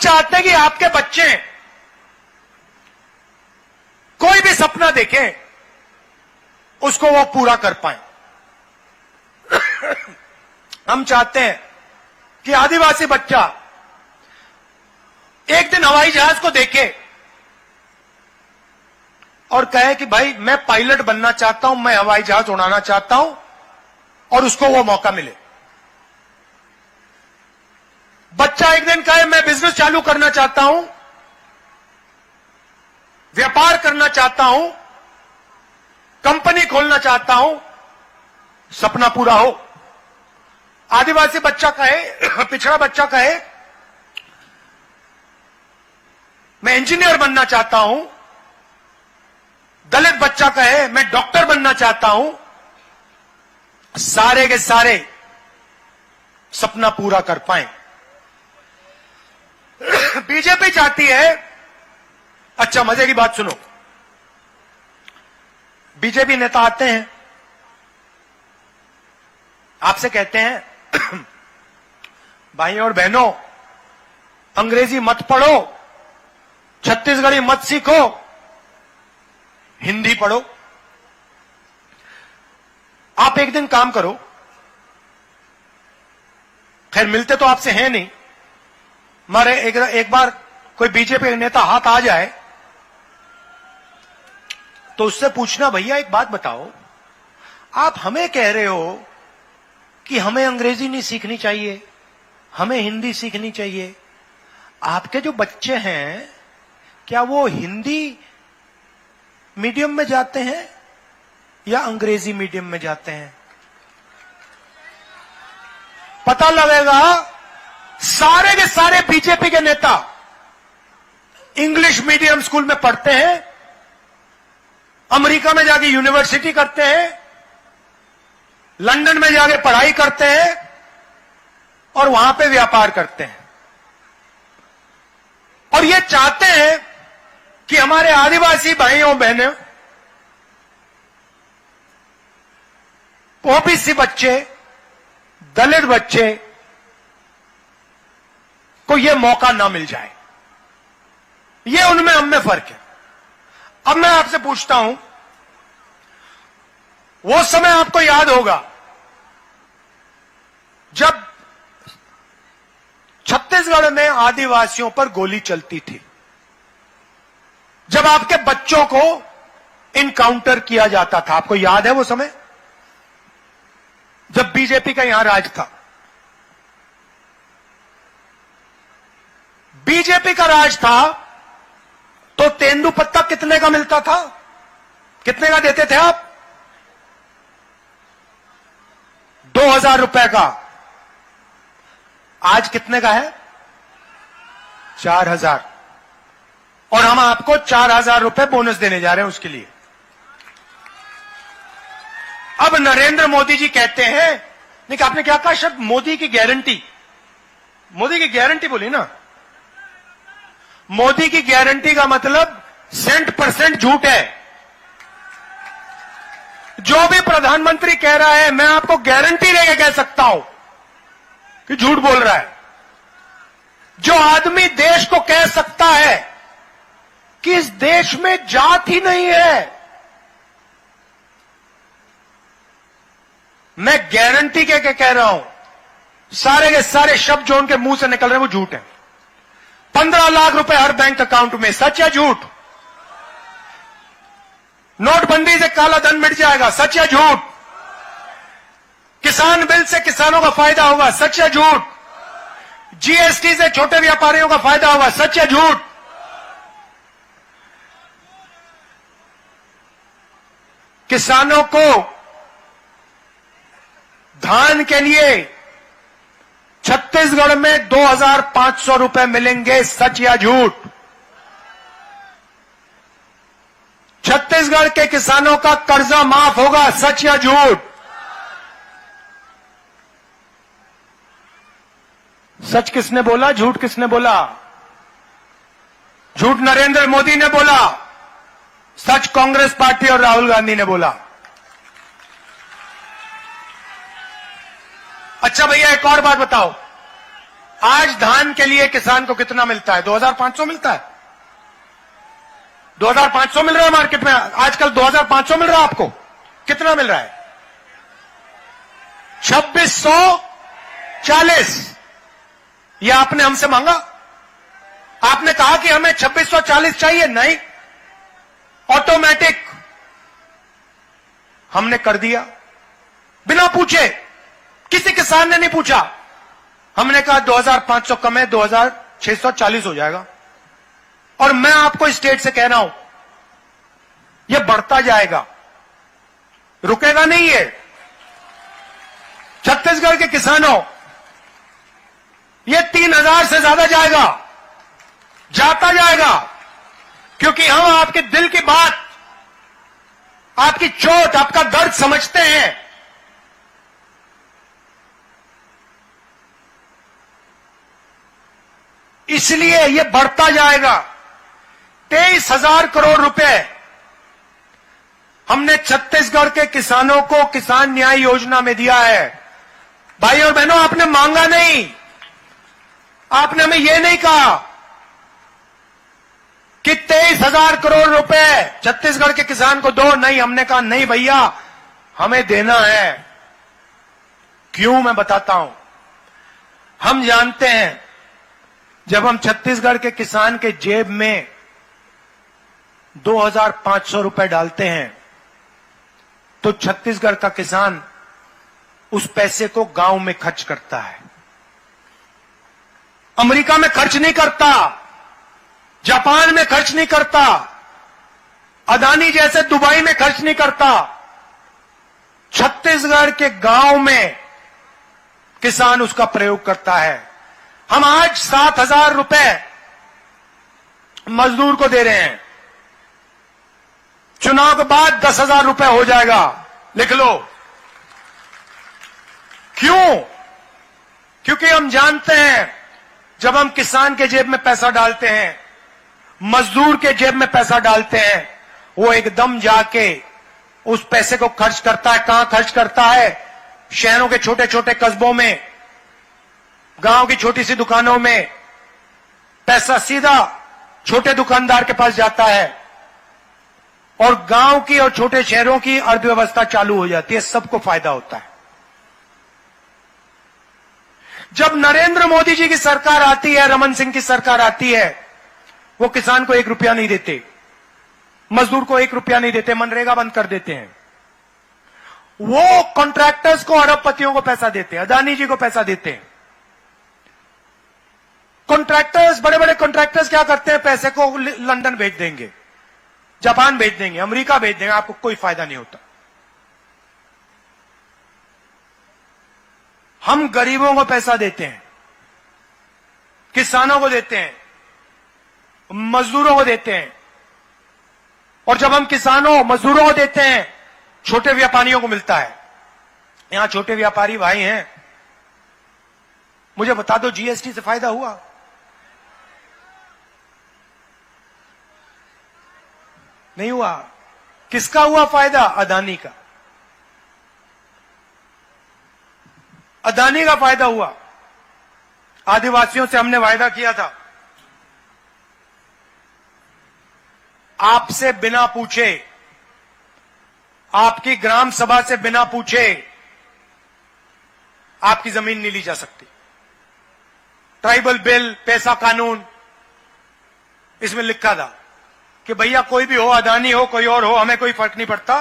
चाहते हैं कि आपके बच्चे कोई भी सपना देखें उसको वो पूरा कर पाए। हम चाहते हैं कि आदिवासी बच्चा एक दिन हवाई जहाज को देखे और कहे कि भाई मैं पायलट बनना चाहता हूं, मैं हवाई जहाज उड़ाना चाहता हूं, और उसको वो मौका मिले। बच्चा एक दिन कहे मैं बिजनेस चालू करना चाहता हूं, व्यापार करना चाहता हूं, कंपनी खोलना चाहता हूं, सपना पूरा हो। आदिवासी बच्चा कहे, पिछड़ा बच्चा कहे मैं इंजीनियर बनना चाहता हूं, दलित बच्चा कहे मैं डॉक्टर बनना चाहता हूं, सारे के सारे सपना पूरा कर पाए। बीजेपी चाहती है, अच्छा मजे की बात सुनो, बीजेपी नेता आते हैं आपसे कहते हैं भाइयों और बहनों अंग्रेजी मत पढ़ो, छत्तीसगढ़ी मत सीखो, हिंदी पढ़ो। आप एक दिन काम करो, खैर मिलते तो आपसे हैं नहीं, हमारे एक बार कोई बीजेपी नेता हाथ आ जाए तो उससे पूछना भैया एक बात बताओ, आप हमें कह रहे हो कि हमें अंग्रेजी नहीं सीखनी चाहिए, हमें हिंदी सीखनी चाहिए, आपके जो बच्चे हैं क्या वो हिंदी मीडियम में जाते हैं या अंग्रेजी मीडियम में जाते हैं? पता लगेगा सारे के सारे बीजेपी के नेता इंग्लिश मीडियम स्कूल में पढ़ते हैं, अमेरिका में जाके यूनिवर्सिटी करते हैं, लंदन में जाके पढ़ाई करते हैं और वहां पे व्यापार करते हैं। और ये चाहते हैं कि हमारे आदिवासी भाइयों बहनों, ओबीसी बच्चे, दलित बच्चे को यह मौका ना मिल जाए। यह उनमें हम में फर्क है। अब मैं आपसे पूछता हूं, वो समय आपको याद होगा जब छत्तीसगढ़ में आदिवासियों पर गोली चलती थी, जब आपके बच्चों को इनकाउंटर किया जाता था, आपको याद है वो समय जब बीजेपी का यहां राज था? बीजेपी का राज था तो तेंदुपत्ता कितने का मिलता था? कितने का देते थे आप? 2000 रुपए का। आज कितने का है? 4000। और हम आपको 4000 रुपए बोनस देने जा रहे हैं उसके लिए। अब नरेंद्र मोदी जी कहते हैं, नहीं कि आपने क्या कहा शब्द? मोदी की गारंटी। मोदी की गारंटी बोली ना? मोदी की गारंटी का मतलब 100% झूठ है। जो भी प्रधानमंत्री कह रहा है मैं आपको गारंटी लेके कह सकता हूं कि झूठ बोल रहा है। जो आदमी देश को कह सकता है कि इस देश में जात ही नहीं है, मैं गारंटी के कह रहा हूं, सारे के सारे शब्द जो उनके मुंह से निकल रहे हैं वो झूठ है। 15 लाख रुपए हर बैंक अकाउंट में, सच या झूठ? नोटबंदी से काला धन मिट जाएगा, सच या झूठ? किसान बिल से किसानों का फायदा होगा, सच या झूठ? जीएसटी से छोटे व्यापारियों का फायदा होगा, सच या झूठ? किसानों को धान के लिए छत्तीसगढ़ में 2500 रुपए मिलेंगे, सच या झूठ? छत्तीसगढ़ के किसानों का कर्जा माफ होगा, सच या झूठ? सच किसने बोला, झूठ किसने बोला? झूठ नरेंद्र मोदी ने बोला, सच कांग्रेस पार्टी और राहुल गांधी ने बोला। अच्छा भैया एक और बात बताओ, आज धान के लिए किसान को कितना मिलता है? 2500 मिलता है। 2500 मिल रहा है मार्केट में आजकल। 2500 मिल रहा है आपको। कितना मिल रहा है? 2640। यह आपने हमसे मांगा? आपने कहा कि हमें 2640 चाहिए? नहीं, ऑटोमेटिक हमने कर दिया बिना पूछे। किसी किसान ने नहीं पूछा। हमने कहा 2500 कम है, 2640 हो जाएगा। और मैं आपको स्टेट से कह रहा हूं, यह बढ़ता जाएगा, रुकेगा नहीं है। छत्तीसगढ़ के किसानों, यह 3000 से ज्यादा जाएगा, जाता जाएगा, क्योंकि हम आपके दिल की बात, आपकी चोट, आपका दर्द समझते हैं। इसलिए यह बढ़ता जाएगा। 23,000 करोड़ रुपए हमने छत्तीसगढ़ के किसानों को किसान न्याय योजना में दिया है। भाई और बहनों, आपने मांगा नहीं, आपने हमें यह नहीं कहा कि 23,000 करोड़ रुपए छत्तीसगढ़ के किसान को दो। नहीं, हमने कहा नहीं भैया, हमें देना है। क्यों? मैं बताता हूं। हम जानते हैं, जब हम छत्तीसगढ़ के किसान के जेब में 2500 रुपए डालते हैं, तो छत्तीसगढ़ का किसान उस पैसे को गांव में खर्च करता है। अमेरिका में खर्च नहीं करता, जापान में खर्च नहीं करता, अदानी जैसे दुबई में खर्च नहीं करता। छत्तीसगढ़ के गांव में किसान उसका प्रयोग करता है। हम आज 7,000 रुपए मजदूर को दे रहे हैं। चुनाव के बाद 10,000 रुपए हो जाएगा, लिख लो। क्यों? क्योंकि हम जानते हैं, जब हम किसान के जेब में पैसा डालते हैं, मजदूर के जेब में पैसा डालते हैं, वो एकदम जाके उस पैसे को खर्च करता है। कहां खर्च करता है? शहरों के छोटे छोटे कस्बों में, गांव की छोटी सी दुकानों में। पैसा सीधा छोटे दुकानदार के पास जाता है और गांव की और छोटे शहरों की अर्थव्यवस्था चालू हो जाती है, सबको फायदा होता है। जब नरेंद्र मोदी जी की सरकार आती है, रमन सिंह की सरकार आती है, वो किसान को 1 रुपया नहीं देते, मजदूर को 1 रुपया नहीं देते, मनरेगा बंद कर देते हैं। वो कॉन्ट्रैक्टर्स को, अरबपतियों को पैसा देते हैं, अदानी जी को पैसा देते हैं। कॉन्ट्रैक्टर्स, बड़े बड़े कॉन्ट्रैक्टर्स क्या करते हैं? पैसे को लंदन भेज देंगे, जापान भेज देंगे, अमेरिका भेज देंगे, आपको कोई फायदा नहीं होता। हम गरीबों को पैसा देते हैं, किसानों को देते हैं, मजदूरों को देते हैं। और जब हम किसानों, मजदूरों को देते हैं, छोटे व्यापारियों को मिलता है। यहां छोटे व्यापारी भाई हैं, मुझे बता दो, जीएसटी से फायदा हुआ? नहीं हुआ। किसका हुआ फायदा? अदानी का। अदानी का फायदा हुआ। आदिवासियों से हमने वायदा किया था, आपसे बिना पूछे, आपकी ग्राम सभा से बिना पूछे आपकी जमीन नहीं ली जा सकती। ट्राइबल बिल, पैसा कानून, इसमें लिखा था कि भैया कोई भी हो, अदानी हो, कोई और हो, हमें कोई फर्क नहीं पड़ता।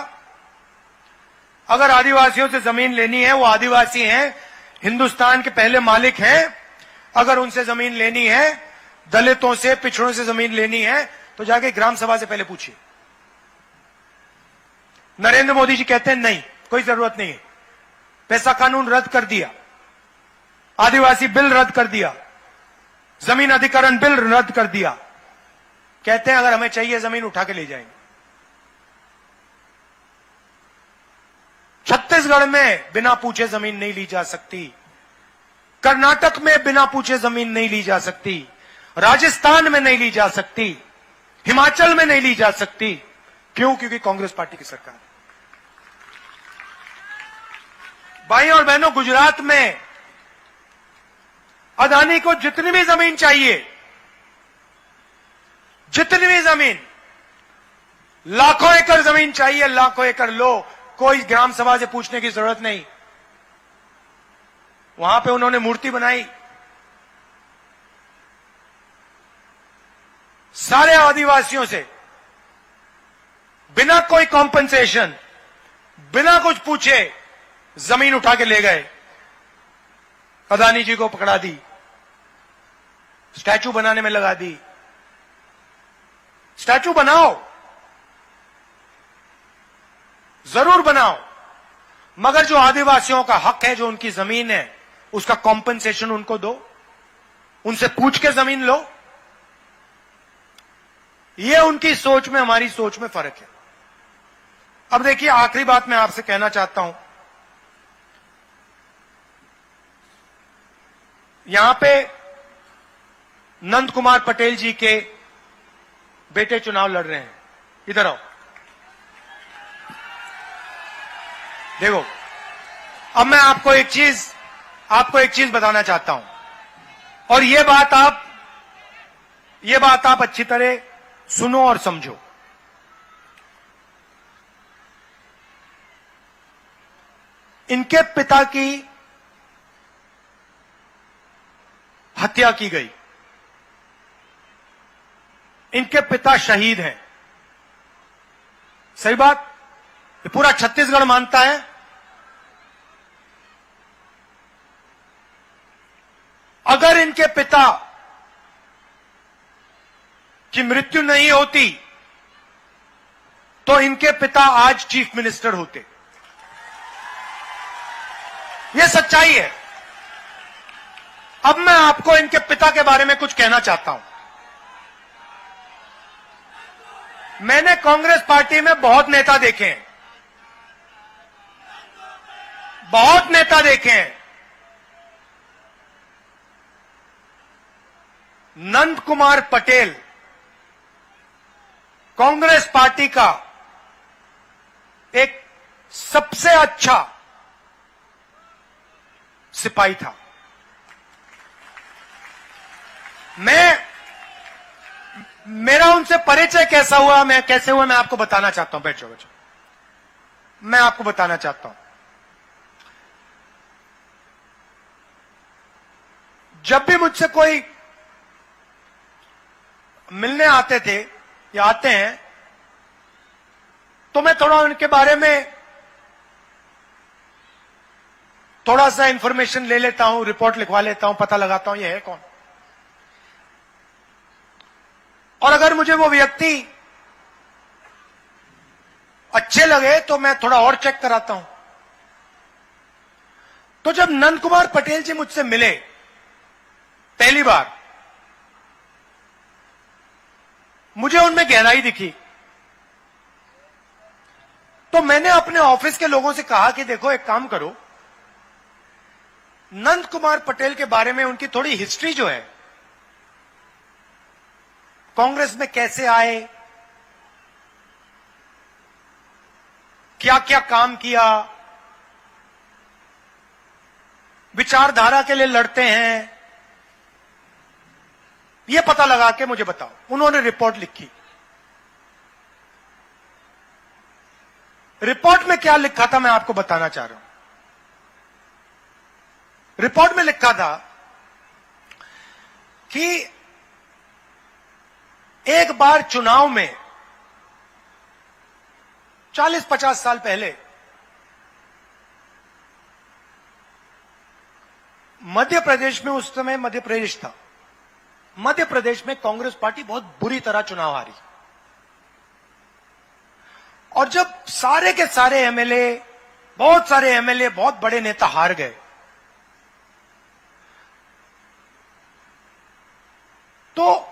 अगर आदिवासियों से जमीन लेनी है, वो आदिवासी हैं, हिंदुस्तान के पहले मालिक हैं। अगर उनसे जमीन लेनी है, दलितों से, पिछड़ों से जमीन लेनी है, तो जाके ग्राम सभा से पहले पूछिए। नरेंद्र मोदी जी कहते हैं नहीं, कोई जरूरत नहीं है। पैसा कानून रद्द कर दिया, आदिवासी बिल रद्द कर दिया, जमीन अधिकरण बिल रद्द कर दिया। कहते हैं अगर हमें चाहिए जमीन उठा के ले जाएंगे। छत्तीसगढ़ में बिना पूछे जमीन नहीं ली जा सकती, कर्नाटक में बिना पूछे जमीन नहीं ली जा सकती, राजस्थान में नहीं ली जा सकती, हिमाचल में नहीं ली जा सकती। क्यों? क्योंकि कांग्रेस पार्टी की सरकार। भाइयों और बहनों, गुजरात में अदानी को जितनी भी जमीन चाहिए, जितनी भी जमीन, लाखों एकड़ जमीन चाहिए, लाखों एकड़ लो, कोई ग्राम सभा से पूछने की जरूरत नहीं। वहां पे उन्होंने मूर्ति बनाई, सारे आदिवासियों से बिना कोई कॉम्पनसेशन, बिना कुछ पूछे जमीन उठा के ले गए, अदानी जी को पकड़ा दी, स्टैचू बनाने में लगा दी। स्टैचू बनाओ, जरूर बनाओ, मगर जो आदिवासियों का हक है, जो उनकी जमीन है, उसका कॉम्पनसेशन उनको दो, उनसे पूछ के जमीन लो। ये उनकी सोच में, हमारी सोच में फर्क है। अब देखिए, आखिरी बात मैं आपसे कहना चाहता हूं, यहां पे नंद कुमार पटेल जी के बेटे चुनाव लड़ रहे हैं। इधर आओ, देखो, अब मैं आपको एक चीज बताना चाहता हूं, और ये बात आप अच्छी तरह सुनो और समझो। इनके पिता की हत्या की गई, इनके पिता शहीद हैं, सही बात, ये पूरा छत्तीसगढ़ मानता है। अगर इनके पिता की मृत्यु नहीं होती तो इनके पिता आज चीफ मिनिस्टर होते। यह सच्चाई है। अब मैं आपको इनके पिता के बारे में कुछ कहना चाहता हूं। मैंने कांग्रेस पार्टी में बहुत नेता देखे हैं, बहुत नेता देखे हैं। नंद कुमार पटेल कांग्रेस पार्टी का एक सबसे अच्छा सिपाही था। मेरा उनसे परिचय कैसे हुआ मैं आपको बताना चाहता हूं। बैठो, मैं आपको बताना चाहता हूं। जब भी मुझसे कोई मिलने आते थे या आते हैं, तो मैं थोड़ा उनके बारे में थोड़ा सा इंफॉर्मेशन ले लेता हूं, रिपोर्ट लिखवा लेता हूं, पता लगाता हूं ये है कौन। और अगर मुझे वो व्यक्ति अच्छे लगे तो मैं थोड़ा और चेक कराता हूं। तो जब नंद कुमार पटेल जी मुझसे मिले पहली बार, मुझे उनमें गहराई दिखी। तो मैंने अपने ऑफिस के लोगों से कहा कि देखो, एक काम करो, नंद कुमार पटेल के बारे में उनकी थोड़ी हिस्ट्री जो है, कांग्रेस में कैसे आए, क्या क्या काम किया, विचारधारा के लिए लड़ते हैं, यह पता लगा के मुझे बताओ। उन्होंने रिपोर्ट लिखी। रिपोर्ट में क्या लिखा था मैं आपको बताना चाह रहा हूं। रिपोर्ट में लिखा था कि एक बार चुनाव में 40-50 साल पहले मध्य प्रदेश में, उस समय मध्य प्रदेश था, मध्य प्रदेश में कांग्रेस पार्टी बहुत बुरी तरह चुनाव हारी। और जब सारे के सारे एमएलए, बहुत सारे एमएलए, बहुत बड़े नेता हार गए, तो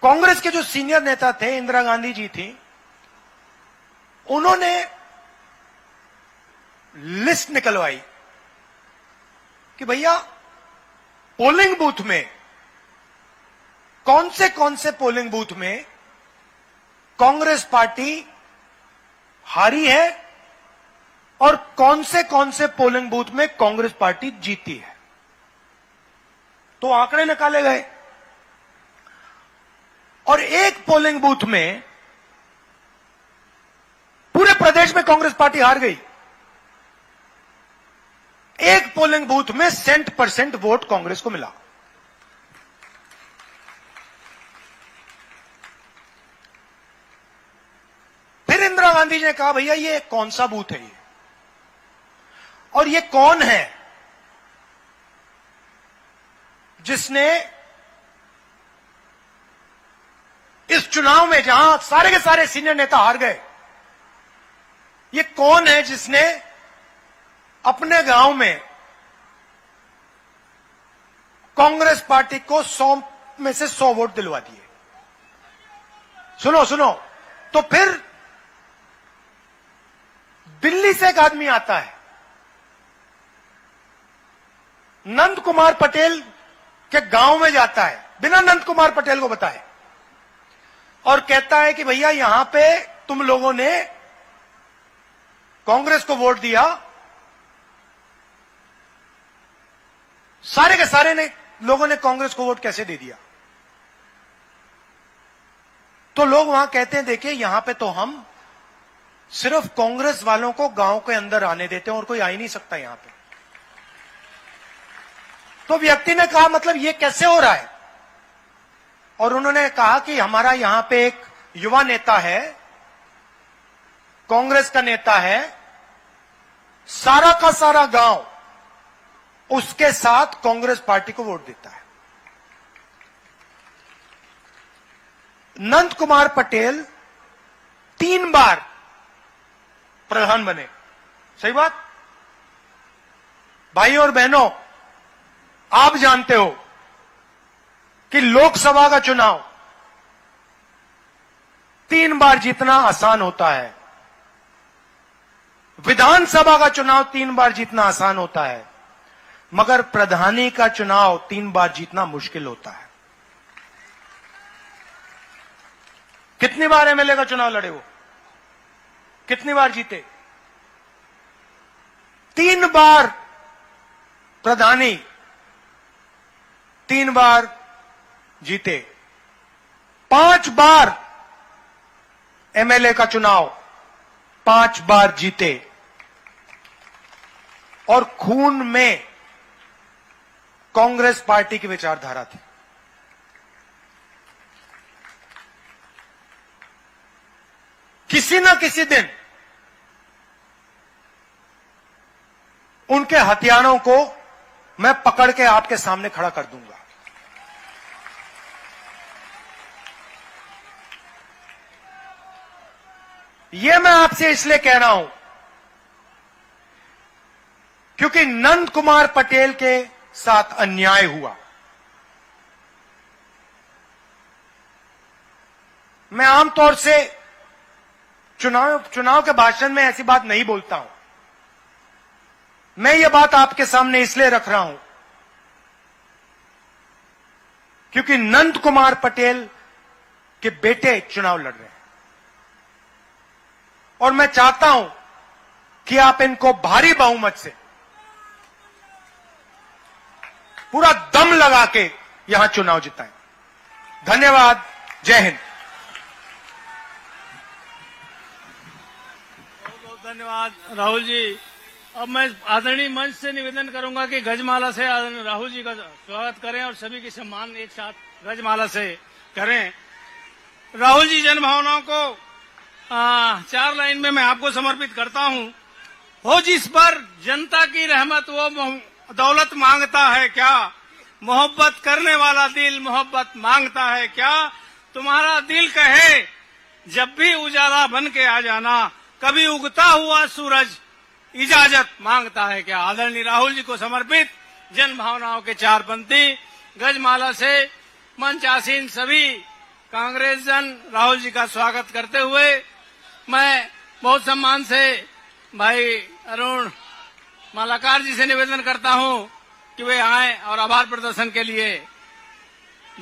कांग्रेस के जो सीनियर नेता थे, इंदिरा गांधी जी थी, उन्होंने लिस्ट निकलवाई कि भैया पोलिंग बूथ में कौन से पोलिंग बूथ में कांग्रेस पार्टी हारी है और कौन से पोलिंग बूथ में कांग्रेस पार्टी जीती है। तो आंकड़े निकाले गए और एक पोलिंग बूथ में पूरे प्रदेश में कांग्रेस पार्टी हार गई। एक पोलिंग बूथ में 60% वोट कांग्रेस को मिला। फिर इंदिरा गांधी जी ने कहा भैया ये कौन सा बूथ है ये, और ये कौन है जिसने इस चुनाव में जहां सारे के सारे सीनियर नेता हार गए, ये कौन है जिसने अपने गांव में कांग्रेस पार्टी को 100 में से 100 वोट दिलवा दिए। सुनो सुनो, तो फिर दिल्ली से एक आदमी आता है, नंद कुमार पटेल के गांव में जाता है बिना नंद कुमार पटेल को बताए, और कहता है कि भैया यहां पे तुम लोगों ने कांग्रेस को वोट दिया, सारे के सारे लोगों ने कांग्रेस को वोट कैसे दे दिया। तो लोग वहां कहते हैं देखिए यहां पे तो हम सिर्फ कांग्रेस वालों को गांव के अंदर आने देते हैं और कोई आ ही नहीं सकता यहां पे। तो व्यक्ति ने कहा मतलब ये कैसे हो रहा है, और उन्होंने कहा कि हमारा यहां पे एक युवा नेता है, कांग्रेस का नेता है, सारा का सारा गांव उसके साथ कांग्रेस पार्टी को वोट देता है। नंद कुमार पटेल 3 बार प्रधान बने। सही बात भाइयों और बहनों, आप जानते हो कि लोकसभा का चुनाव 3 बार जीतना आसान होता है, विधानसभा का चुनाव 3 बार जीतना आसान होता है, मगर प्रधानी का चुनाव 3 बार जीतना मुश्किल होता है। कितनी बार एमएलए का चुनाव लड़े वो, कितनी बार जीते? 3 बार प्रधानी, 3 बार जीते। 5 बार एमएलए का चुनाव, 5 बार जीते। और खून में कांग्रेस पार्टी की विचारधारा थी। किसी न किसी दिन उनके हथियारों को मैं पकड़ के आपके सामने खड़ा कर दूंगा। यह मैं आपसे इसलिए कह रहा हूं क्योंकि नंद कुमार पटेल के साथ अन्याय हुआ। मैं आमतौर से चुनाव के भाषण में ऐसी बात नहीं बोलता हूं। मैं ये बात आपके सामने इसलिए रख रहा हूं क्योंकि नंद कुमार पटेल के बेटे चुनाव लड़ रहे हैं, और मैं चाहता हूं कि आप इनको भारी बहुमत से पूरा दम लगा के यहां चुनाव जिताएं। धन्यवाद। जय हिंद। बहुत बहुत धन्यवाद राहुल जी। अब मैं आदरणीय मंच से निवेदन करूंगा कि गजमाला से आदरणीय राहुल जी का स्वागत करें और सभी के सम्मान एक साथ गजमाला से करें। राहुल जी जनभावनाओं को 4 लाइन में मैं आपको समर्पित करता हूं। हो जिस पर जनता की रहमत वो दौलत मांगता है क्या, मोहब्बत करने वाला दिल मोहब्बत मांगता है क्या, तुम्हारा दिल कहे जब भी उजाला बन के आ जाना, कभी उगता हुआ सूरज इजाजत मांगता है क्या। आदरणीय राहुल जी को समर्पित जन भावनाओं के 4 पंक्ति गजमाला से मंच आसीन सभी कांग्रेस जन राहुल जी का स्वागत करते हुए मैं बहुत सम्मान से भाई अरुण मालाकार जी से निवेदन करता हूं कि वे आए और आभार प्रदर्शन के लिए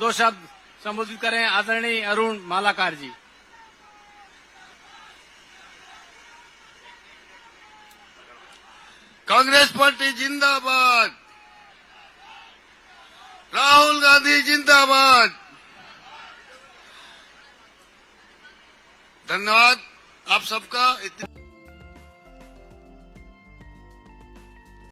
2 शब्द संबोधित करें। आदरणीय अरुण मालाकार जी। कांग्रेस पार्टी जिंदाबाद। राहुल गांधी जिंदाबाद। धन्यवाद आप सबका।